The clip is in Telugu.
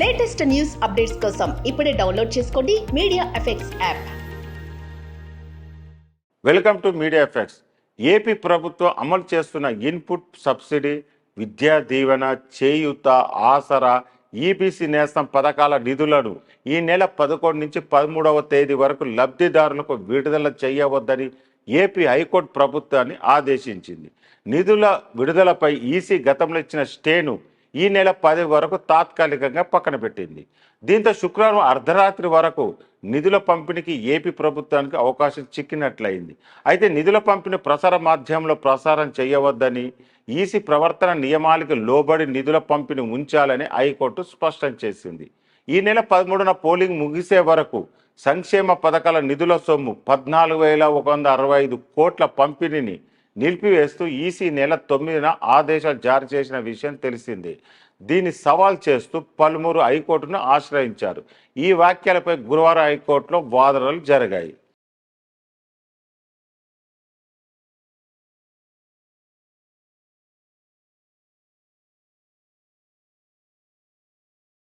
లేటెస్ట్ న్యూస్ అప్డేట్స్ కోసం ఇప్పుడే డౌన్లోడ్ చేసుకోండి media effects app. Welcome to media effects. AP ప్రభుత్వం అమలు చేస్తున్న ఇన్పుట్ సబ్సిడీ, విద్యా దీవెన, చేయూత, ఆసరా, ఈబీసీ నేస్తం పథకాల నిధులను ఈ నెల 11 నుంచి 13వ తేదీ వరకు లబ్ధిదారులకు విడుదల చేయవద్దని ఏపీ హైకోర్టు ప్రభుత్వాన్ని ఆదేశించింది. నిధుల విడుదలపై ఈసీ గతంలో ఇచ్చిన స్టేను ఈ నెల 10 వరకు తాత్కాలికంగా పక్కన పెట్టింది. దీంతో శుక్రవారం అర్ధరాత్రి వరకు నిధుల పంపిణీకి ఏపీ ప్రభుత్వానికి అవకాశం చిక్కినట్లయింది. అయితే నిధుల పంపిణీ ప్రసార మాధ్యమంలో ప్రసారం చేయవద్దని, ఈసీ ప్రవర్తన నియమాలకు లోబడి నిధుల పంపిణీ ఉంచాలని హైకోర్టు స్పష్టం చేసింది. ఈ నెల 13న పోలింగ్ ముగిసే వరకు సంక్షేమ పథకాల నిధుల సొమ్ము 14,165 కోట్ల పంపిణీని నిలిపివేస్తూ ఈసీ నెల 9న ఆదేశాలు జారీ చేసిన విషయం తెలిసిందే. దీన్ని సవాల్ చేస్తూ పలువురు హైకోర్టును ఆశ్రయించారు. ఈ వ్యాఖ్యలపై గురువారం హైకోర్టులో వాదనలు జరిగాయి.